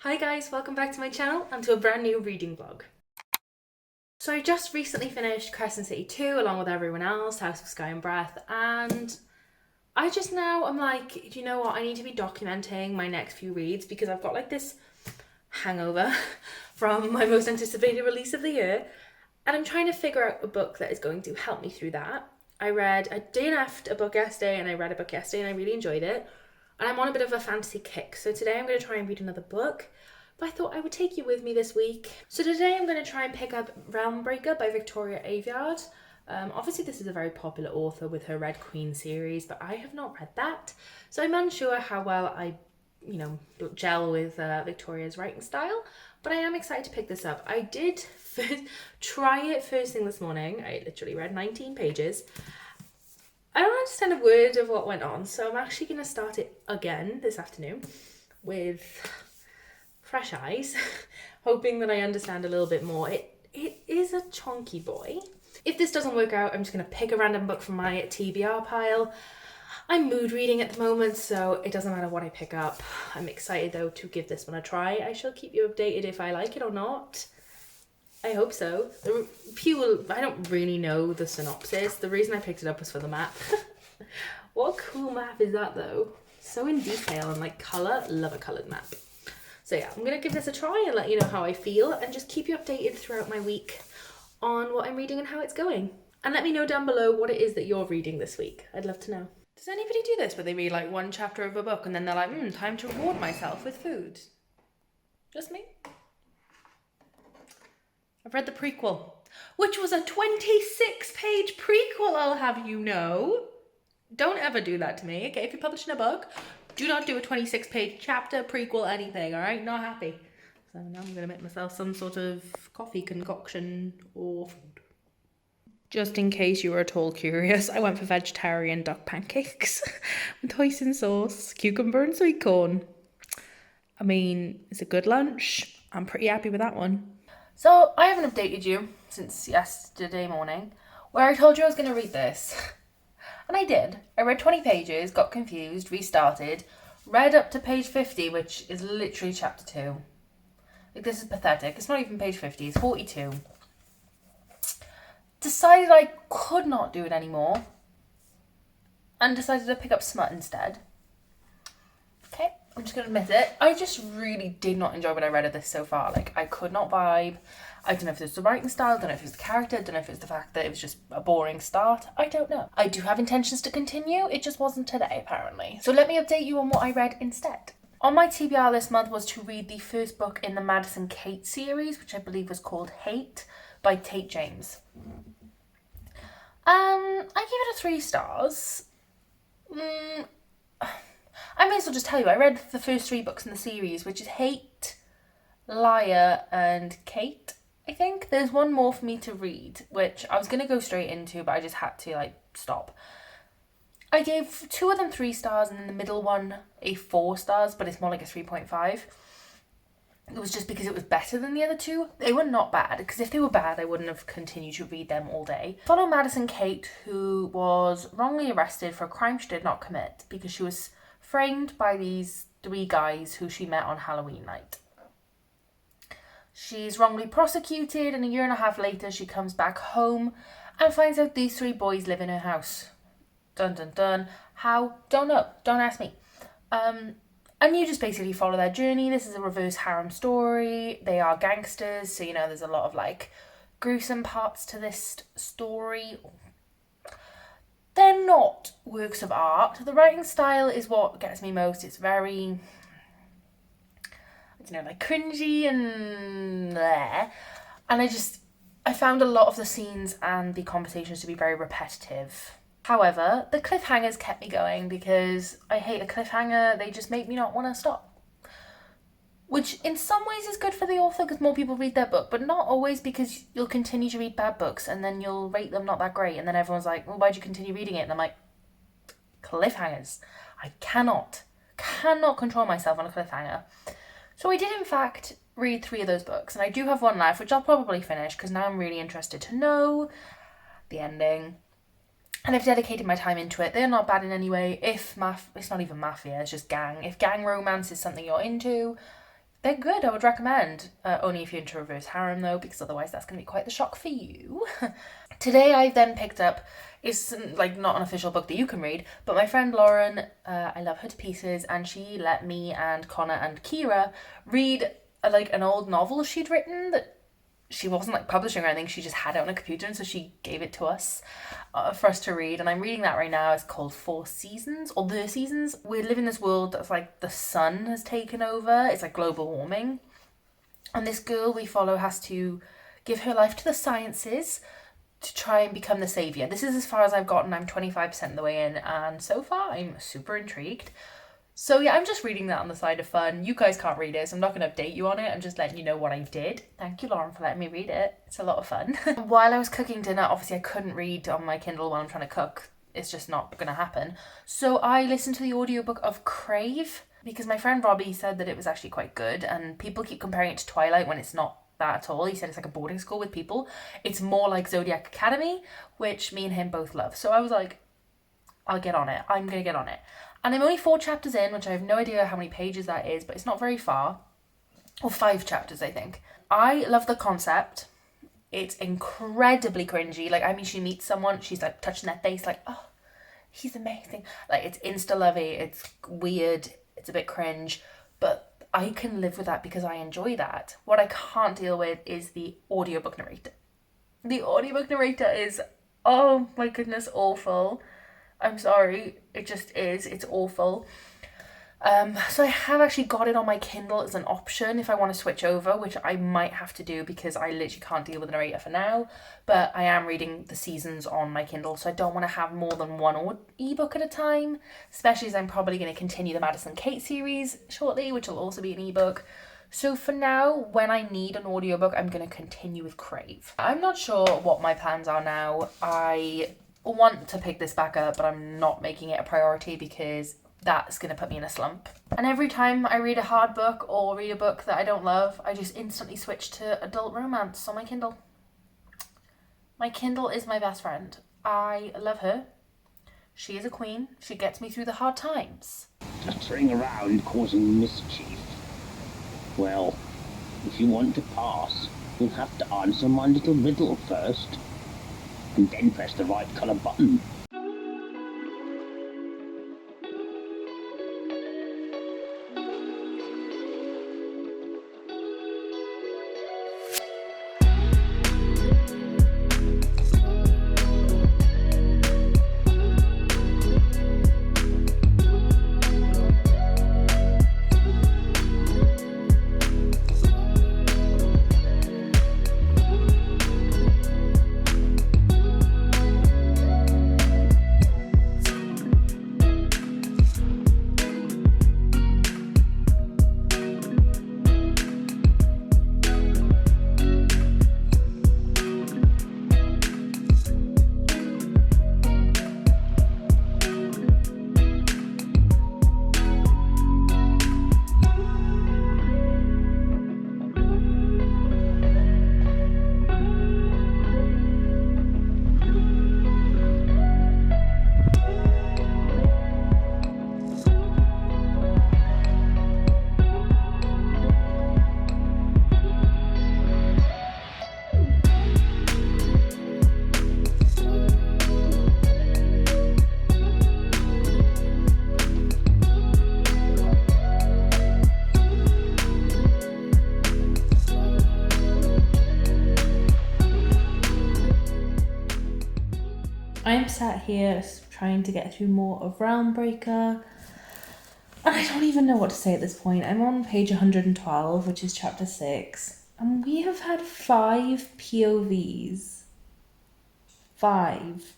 Hi guys, welcome back to my channel and to a brand new reading vlog. So I just recently finished Crescent City 2 along with everyone else, House of Sky and Breath, and I'm like, do you know what, I need to be documenting my next few reads because I've got like this hangover from my most anticipated release of the year, and I'm trying to figure out a book that is going to help me through that. I DNF'd a book yesterday and I read a book yesterday and I really enjoyed it. And I'm on a bit of a fantasy kick. So today I'm going to try and read another book. But I thought I would take you with me this week. So today I'm going to try and pick up Realm Breaker by Victoria Aveyard. Obviously this is a very popular author with her Red Queen series, but I have not read that. So I'm unsure how well I, gel with Victoria's writing style. But I am excited to pick this up. I did try it first thing this morning. I literally read 19 pages. I don't understand a word of what went on, so I'm actually going to start it again this afternoon with fresh eyes, hoping that I understand a little bit more. It is a chunky boy. If this doesn't work out, I'm just going to pick a random book from my TBR pile. I'm mood reading at the moment, so it doesn't matter what I pick up. I'm excited though to give this one a try. I shall keep you updated if I like it or not. I hope so. I don't really know the synopsis. The reason I picked it up was for the map. What a cool map is that though? So in detail and like colour. Love a coloured map. So yeah, I'm going to give this a try and let you know how I feel and just keep you updated throughout my week on what I'm reading and how it's going. And let me know down below what it is that you're reading this week. I'd love to know. Does anybody do this where they read like one chapter of a book and then they're like, time to reward myself with food? Just me? I've read the prequel, which was a 26-page prequel, I'll have you know. Don't ever do that to me, okay? If you're publishing a book, do not do a 26-page chapter, prequel, anything, all right? Not happy. So now I'm going to make myself some sort of coffee concoction or food. Just in case you were at all curious, I went for vegetarian duck pancakes with hoisin sauce, cucumber and sweet corn. I mean, it's a good lunch. I'm pretty happy with that one. So, I haven't updated you since yesterday morning, where I told you I was going to read this. And I did. I read 20 pages, got confused, restarted, read up to page 50, which is literally chapter 2. Like, this is pathetic. It's not even page 50, it's 42. Decided I could not do it anymore, and decided to pick up Smut instead. Okay, I'm just going to admit it. I just really did not enjoy what I read of this so far. Like, I could not vibe. I don't know if it was the writing style, don't know if it was the character, don't know if it was the fact that it was just a boring start. I don't know. I do have intentions to continue. It just wasn't today, apparently. So let me update you on what I read instead. On my TBR this month was to read the first book in the Madison Kate series, which I believe was called Hate by Tate James. I gave it a 3 stars. I may as well just tell you, I read the first 3 books in the series, which is Hate, Liar, and Kate, I think. There's one more for me to read, which I was going to go straight into, but I just had to, stop. I gave 2 of them 3 stars, and then the middle one a 4 stars, but it's more like a 3.5. It was just because it was better than the other 2. They were not bad, because if they were bad, I wouldn't have continued to read them all day. Follow Madison Kate, who was wrongly arrested for a crime she did not commit, because she was framed by these 3 guys who she met on Halloween night. She's wrongly prosecuted, and a year and a half later she comes back home and finds out these 3 boys live in her house. Dun dun dun. How? Don't know. Don't ask me. And you just basically follow their journey. This is a reverse harem story. They are gangsters, so there's a lot of gruesome parts to this story. They're not works of art. The writing style is what gets me most. It's very, cringy and there. And I found a lot of the scenes and the conversations to be very repetitive. However, the cliffhangers kept me going because I hate a cliffhanger. They just make me not want to stop. Which in some ways is good for the author because more people read their book, but not always, because you'll continue to read bad books and then you'll rate them not that great. And then everyone's like, well, why'd you continue reading it? And I'm like, cliffhangers. I cannot control myself on a cliffhanger. So I did in fact read 3 of those books, and I do have one left, which I'll probably finish because now I'm really interested to know the ending. And I've dedicated my time into it. They're not bad in any way. It's not even mafia, it's just gang. If gang romance is something you're into, They're good, I would recommend. Only if you're into reverse harem though, because otherwise that's going to be quite the shock for you. Today I then picked up, it's like not an official book that you can read, but my friend Lauren, I love her to pieces, and she let me and Connor and Kira read like an old novel she'd written that she wasn't like publishing or anything, she just had it on a computer, and so she gave it to us for us to read, and I'm reading that right now. It's called Four Seasons, or The Seasons. We live in this world that's like the sun has taken over, it's like global warming, and this girl we follow has to give her life to the sciences to try and become the saviour. This is as far as I've gotten. I'm 25% of the way in, and so far I'm super intrigued. So yeah, I'm just reading that on the side of fun. You guys can't read it, so I'm not going to update you on it. I'm just letting you know what I did. Thank you, Lauren, for letting me read it. It's a lot of fun. While I was cooking dinner, obviously I couldn't read on my Kindle while I'm trying to cook. It's just not going to happen. So I listened to the audiobook of Crave, because my friend Robbie said that it was actually quite good, and people keep comparing it to Twilight when it's not that at all. He said it's like a boarding school with people. It's more like Zodiac Academy, which me and him both love. So I was like, I'll get on it. I'm going to get on it. And I'm only 4 chapters in, which I have no idea how many pages that is, but it's not very far. Or 5 chapters, I think. I love the concept. It's incredibly cringy. Like, I mean, she meets someone, she's like touching their face, like, oh, he's amazing. Like, it's insta-lovey, it's weird, it's a bit cringe, but I can live with that because I enjoy that. What I can't deal with is the audiobook narrator. The audiobook narrator is, oh my goodness, awful. I'm sorry, it just is, it's awful. So I have actually got it on my Kindle as an option if I want to switch over, which I might have to do because I literally can't deal with the narrator for now, but I am reading the seasons on my Kindle, so I don't want to have more than one ebook at a time, especially as I'm probably going to continue the Madison Kate series shortly, which will also be an ebook. So for now, when I need an audiobook, I'm going to continue with Crave. I'm not sure what my plans are now. I want to pick this back up, but I'm not making it a priority because that's going to put me in a slump. And every time I read a hard book or read a book that I don't love, I just instantly switch to adult romance on my Kindle. My Kindle is my best friend. I love her. She is a queen. She gets me through the hard times. Fluttering around causing mischief. Well, if you want to pass, you'll have to answer my little riddle first, and then press the right colour button. I'm sat here trying to get through more of Realmbreaker, and I don't even know what to say at this point. I'm on page 112, which is chapter 6, and we have had 5 POVs. 5.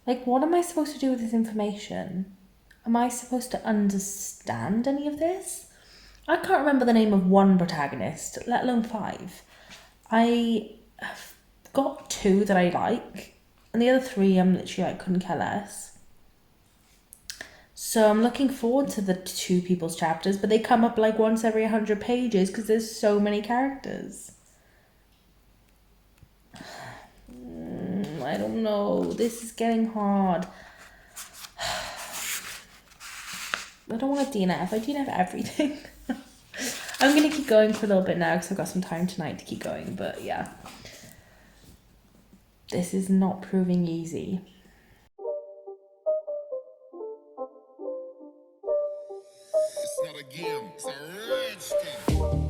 Like, what am I supposed to do with this information? Am I supposed to understand any of this? I can't remember the name of one protagonist, let alone 5. I have got 2 that I like, and the other 3 I'm literally like couldn't care less. So I'm looking forward to the 2 people's chapters, but they come up like once every 100 pages because there's so many characters. I don't know. This is getting hard. I don't want to DNF. I DNF everything. I'm going to keep going for a little bit now because I've got some time tonight to keep going. But yeah, this is not proving easy. It's not a game, it's a rich thing.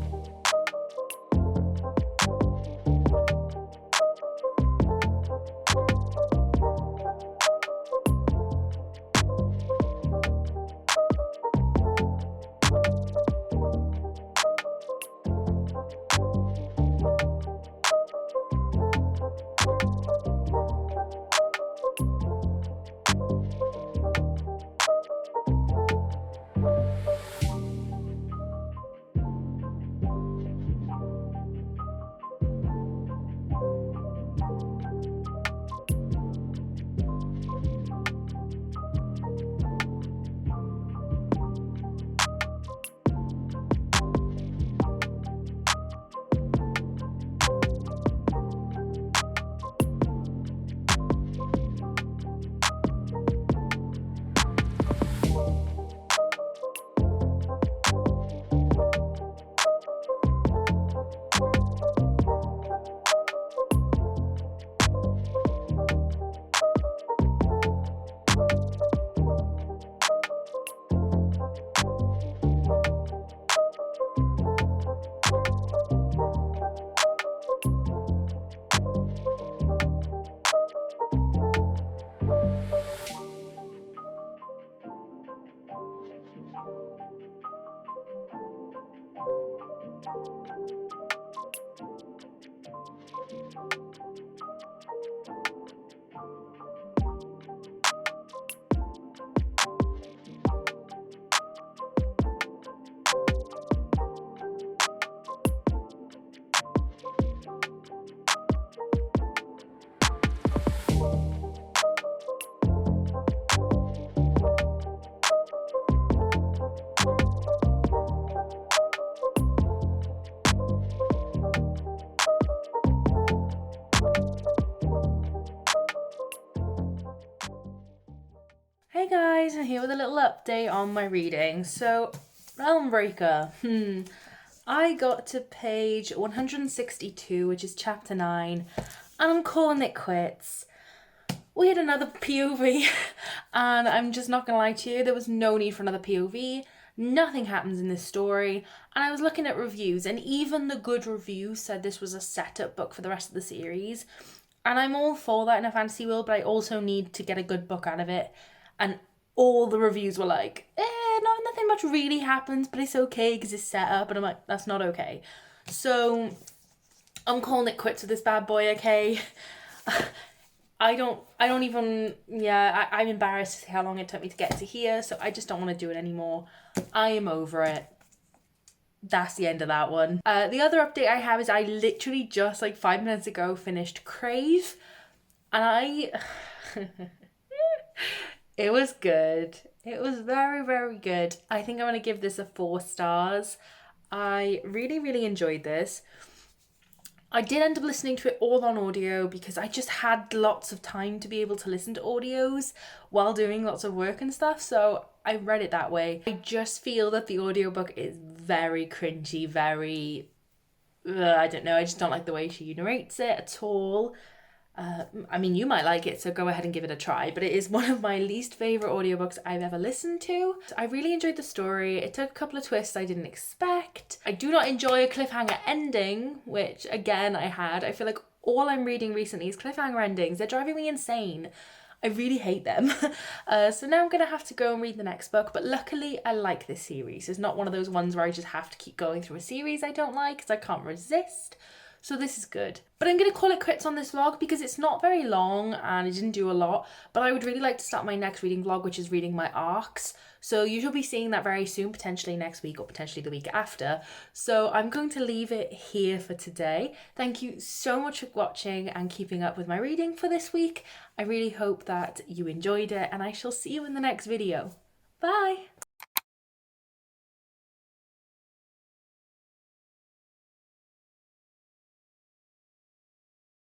Hey guys, I'm here with a little update on my reading. So, Realmbreaker, I got to page 162, which is chapter 9, and I'm calling it quits. We had another POV, and I'm just not gonna lie to you, there was no need for another POV. Nothing happens in this story, and I was looking at reviews, and even the good reviews said this was a setup book for the rest of the series. And I'm all for that in a fantasy world, but I also need to get a good book out of it. And all the reviews were like, nothing much really happens, but it's okay because it's set up. And I'm like, that's not okay. So I'm calling it quits with this bad boy, okay? I'm embarrassed to see how long it took me to get to here, so I just don't want to do it anymore. I am over it. That's the end of that one. The other update I have is I literally just 5 minutes ago finished Crave, and it was good. It was very, very good. I think I'm going to give this a 4 stars. I really, really enjoyed this. I did end up listening to it all on audio because I just had lots of time to be able to listen to audios while doing lots of work and stuff, so I read it that way. I just feel that the audiobook is very cringy, very... I don't know, I just don't like the way she narrates it at all. I mean, you might like it, so go ahead and give it a try, but it is one of my least favourite audiobooks I've ever listened to. I really enjoyed the story. It took a couple of twists I didn't expect. I do not enjoy a cliffhanger ending, which again I had. I feel like all I'm reading recently is cliffhanger endings. They're driving me insane. I really hate them. So now I'm going to have to go and read the next book, but luckily I like this series. It's not one of those ones where I just have to keep going through a series I don't like because I can't resist. So this is good. But I'm going to call it quits on this vlog because it's not very long and I didn't do a lot. But I would really like to start my next reading vlog, which is reading my arcs. So you should be seeing that very soon, potentially next week or potentially the week after. So I'm going to leave it here for today. Thank you so much for watching and keeping up with my reading for this week. I really hope that you enjoyed it and I shall see you in the next video. Bye!